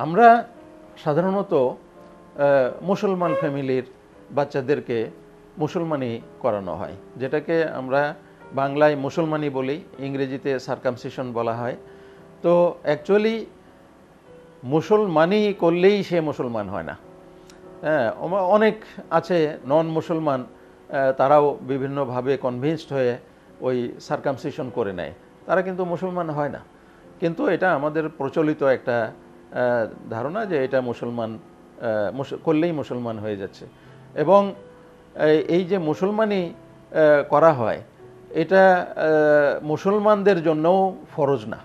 আমরা সাধারণত মুসলমান ফ্যামিলির বাচ্চাদেরকে মুসলমানি করানো হয়, যেটাকে আমরা বাংলায় মুসলমানি বলি, ইংরেজিতে সার্কামসিশন বলা হয়। তো অ্যাকচুয়ালি মুসলমানি করলেই সে মুসলমান হয় না। হ্যাঁ, অনেক আছে নন মুসলমান, তারাও বিভিন্নভাবে কনভিন্সড হয়ে ওই সার্কামসিশন করে নেয়, তারা কিন্তু মুসলমান হয় না। কিন্তু এটা আমাদের প্রচলিত একটা ধারণা যে এটা মুসলমান করলেই মুসলমান হয়ে যাচ্ছে। এবং এই যে মুসলমানি করা হয়, এটা মুসলমানদের জন্যও ফরজ না।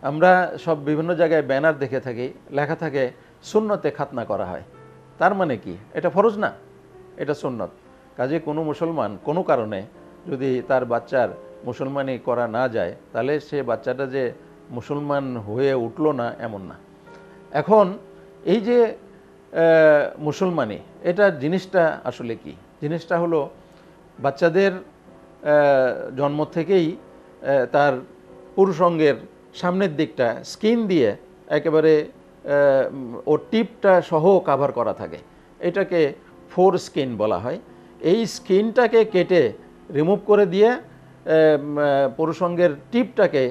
আমরা সব বিভিন্ন জায়গায় ব্যানার দেখে থাকি, লেখা থাকে সুন্নতে খাতনা করা হয়। তার মানে কি? এটা ফরজ না, এটা সুন্নত। কাজে কোনো মুসলমান কোনো কারণে যদি তার বাচ্চার মুসলমানি করা না যায়, তাহলে সে বাচ্চাটা যে মুসলমান হয়ে উঠল না এমন না। এখন এই যে মুসলমানি, এটা জিনিসটা আসলে কি? জিনিসটা হলো বাচ্চাদের জন্ম থেকেই তার পুরুষাঙ্গের সামনের দিকটা স্কিন দিয়ে একেবারে ওর টিপটা সহ কাভার করা থাকে, এটাকে ফোর স্কিন বলা হয়। এই স্কিনটাকে কেটে রিমুভ করে দিয়ে পুরুষাঙ্গের টিপটাকে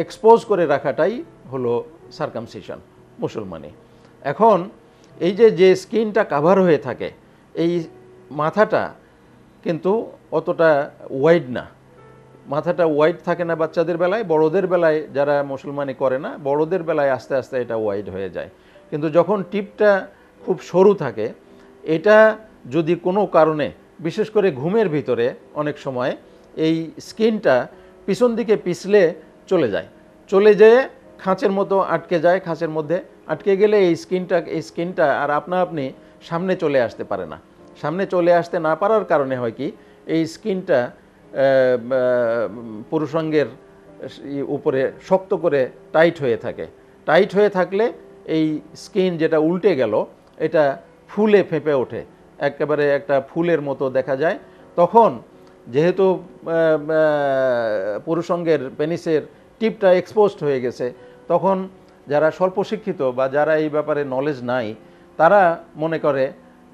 এক্সপোজ করে রাখাটাই হলো সার্কামসিশন, মুসলমানি। এখন এই যে স্কিনটা কাভার হয়ে থাকে, এই মাথাটা কিন্তু অতটা ওয়াইড না, মাথাটা ওয়াইড থাকে না বাচ্চাদের বেলায়। বড়দের বেলায় যারা মুসলমানি করে না, বড়দের বেলায় আস্তে আস্তে এটা ওয়াইড হয়ে যায়। কিন্তু যখন টিপটা খুব সরু থাকে, এটা যদি কোনো কারণে, বিশেষ করে ঘুমের ভিতরে অনেক সময় এই স্কিনটা পিছন দিকে পিছলে চলে যেয়ে খাঁচের মতো আটকে যায়। খাঁচের মধ্যে আটকে গেলে এই স্কিনটা আর আপনি সামনে চলে আসতে পারে না। সামনে চলে আসতে না পারার কারণে হয় কি, এই স্কিনটা পুরুষাঙ্গের উপরে শক্ত করে টাইট হয়ে থাকে। টাইট হয়ে থাকলে এই স্কিন যেটা উল্টে গেল, এটা ফুলে ফেঁপে ওঠে, একেবারে একটা ফুলের মতো দেখা যায়। তখন যেহেতু পুরুষাঙ্গের পেনিসের টিপটা এক্সপোজড হয়ে গেছে, তখন যারা স্বল্প শিক্ষিত বা যারা এই ব্যাপারে নলেজ নাই, তারা মনে করে,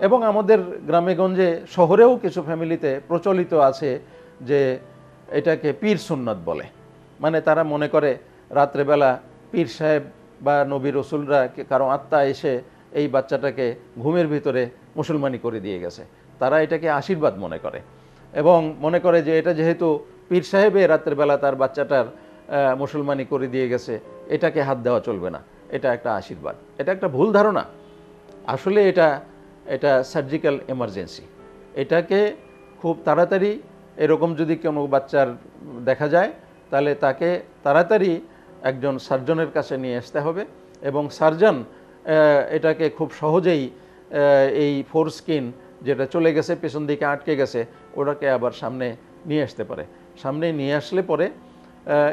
এবং আমাদের গ্রামেগঞ্জে শহরেও কিছু ফ্যামিলিতে প্রচলিত আছে যে এটাকে পীর সুন্নত বলে। মানে তারা মনে করে রাত্রেবেলা পীর সাহেব বা নবী রসুলরা কারো আত্মা এসে এই বাচ্চাটাকে ঘুমের ভিতরে মুসলমানি করে দিয়ে গেছে। তারা এটাকে আশীর্বাদ মনে করে, এবং মনে করে যে এটা যেহেতু পীর সাহেবে রাত্রেবেলা তার বাচ্চাটার মুসলমানি করে দিয়ে গেছে, এটাকে হাত দেওয়া চলবে না, এটা একটা আশীর্বাদ। এটা একটা ভুল ধারণা। আসলে এটা সার্জিক্যাল এমার্জেন্সি। এটাকে খুব তাড়াতাড়ি এরকম যদি কোনো বাচ্চার দেখা যায়, তাহলে তাকে তাড়াতাড়ি একজন সার্জনের কাছে নিয়ে আসতে হবে, এবং সার্জন এটাকে খুব সহজেই এই ফোর স্কিন যেটা চলে গেছে, পেছন দিকে আটকে গেছে, ওটাকে আবার সামনে নিয়ে আসতে পারে। সামনে নিয়ে আসলে পরে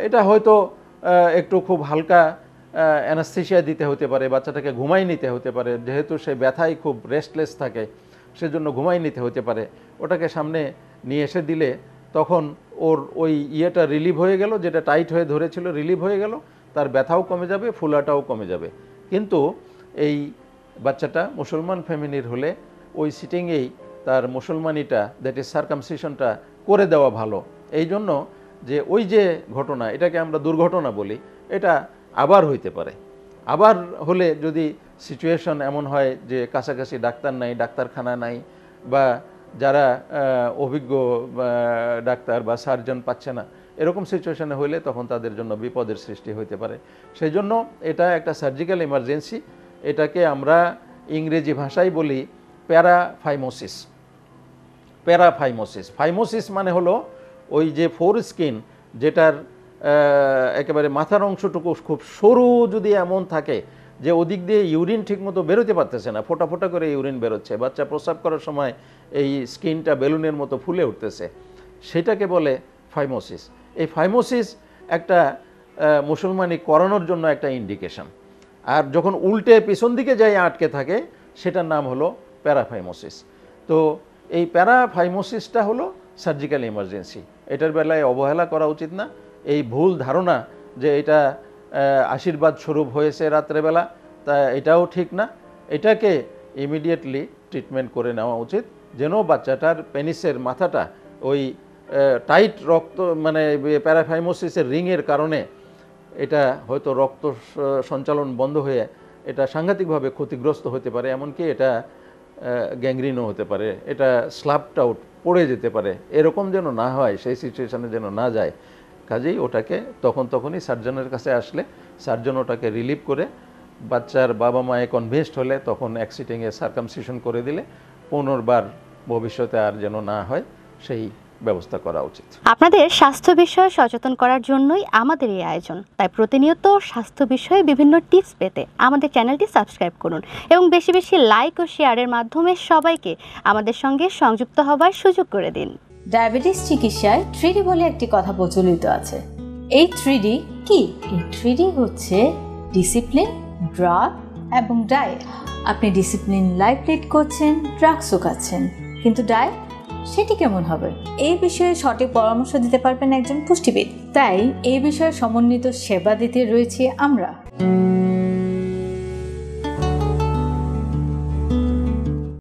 এটা হয়তো একটু খুব হালকা অ্যানাস্থেশিয়া দিতে হতে পারে, বাচ্চাটাকে ঘুমাই নিতে হতে পারে, যেহেতু সে ব্যথায় খুব রেস্টলেস থাকে, সেজন্য ঘুমাই নিতে হতে পারে। ওটাকে সামনে নিয়ে এসে দিলে তখন ওর ওই ইয়েটা রিলিভ হয়ে গেল, যেটা টাইট হয়ে ধরেছিল রিলিভ হয়ে গেল, তার ব্যথাও কমে যাবে, ফুলাটাও কমে যাবে। কিন্তু এই বাচ্চাটা মুসলমান ফ্যামিলির হলে ওই সিটিংয়েই তার মুসলমানিটা, দ্যাট ইজ সার্কামসিশনটা করে দেওয়া ভালো। এই জন্য যে ওই যে ঘটনা, এটাকে আমরা দুর্ঘটনা বলি, এটা আবার হইতে পারে। আবার হলে যদি সিচুয়েশন এমন হয় যে কাছাকাছি ডাক্তার নাই, ডাক্তারখানা নাই, বা যারা অভিজ্ঞ ডাক্তার বা সার্জন পাচ্ছে না, এরকম সিচুয়েশনে হইলে তখন তাদের জন্য বিপদের সৃষ্টি হইতে পারে। সেই জন্য এটা একটা সার্জিক্যাল ইমার্জেন্সি। এটাকে আমরা ইংরেজি ভাষায় বলি প্যারাফাইমোসিস। ফাইমোসিস মানে হলো ওই যে ফোর স্কিন, যেটার একেবারে মাথার অংশটুকু খুব সরু যদি এমন থাকে যে ওদিক দিয়ে ইউরিন ঠিকমতো বেরোতে পারতেছে না, ফোটা ফোটা করে ইউরিন বেরোচ্ছে, বাচ্চা প্রস্রাব করার সময় এই স্কিনটা বেলুনের মতো ফুলে উঠতেছে, সেটাকে বলে ফাইমোসিস। এই ফাইমোসিস একটা মুসলমানি করানোর জন্য একটা ইন্ডিকেশন। আর যখন উল্টে পিছন দিকে যাই আটকে থাকে, সেটার নাম হলো প্যারাফাইমোসিস। তো এই প্যারাফাইমোসিসটা হলো সার্জিক্যাল ইমার্জেন্সি। এটার বেলায় অবহেলা করা উচিত না। এই ভুল ধারণা যে এটা আশীর্বাদ স্বরূপ হয়েছে রাত্রেবেলা, তা এটাও ঠিক না। এটাকে ইমিডিয়েটলি ট্রিটমেন্ট করে নেওয়া উচিত, যেন বাচ্চাটার পেনিসের মাথাটা ওই টাইট রক্ত মানে প্যারাফাইমোসিসের রিংয়ের কারণে এটা হয়তো রক্ত সঞ্চালন বন্ধ হয়ে এটা সাংঘাতিকভাবে ক্ষতিগ্রস্ত হতে পারে, এমনকি এটা গ্যাংগ্রিনও হতে পারে, এটা স্ল্যাপড আউট পড়ে যেতে পারে। এরকম যেন না হয়, সেই সিচুয়েশনে যেন না যায়। কাজেই ওটাকে তখনই সার্জনের কাছে আসলে সার্জন ওটাকে রিলিভ করে বাচ্চার বাবা মায়ে কনভিন্সড হলে তখন অ্যাক্সিটেংয়ে সার্কামসিশন করে দিলে পুনর্বার ভবিষ্যতে আর যেন না হয় সেই ব্যবস্থা করা উচিত। আপনাদের স্বাস্থ্য বিষয়ে সচেতন করার জন্যই আমাদের এই আয়োজন। তাই প্রতিনিয়ত স্বাস্থ্য বিষয়ে বিভিন্ন টিপস পেতে আমাদের চ্যানেলটি সাবস্ক্রাইব করুন এবং বেশি বেশি লাইক ও শেয়ারের মাধ্যমে সবাইকে আমাদের সঙ্গে সংযুক্ত হবার সুযোগ করে দিন। ডায়াবেটিস চিকিৎসায় 3D বলে একটি কথা প্রচলিত আছে। এই 3D কি? এই 3D হচ্ছে ডিসিপ্লিন, ড্রাগ এবং ডায়েট। আপনি ডিসিপ্লিন লাইফ লিড করছেন, ড্রাগসও খাচ্ছেন, কিন্তু ডায়েট সেটি কেমন হবে? এই বিষয়ে সঠিক পরামর্শ দিতে পারবেন একজন পুষ্টিবিদ। তাই এই বিষয়ে সমন্বিত সেবা দিতে রয়েছে আমরা।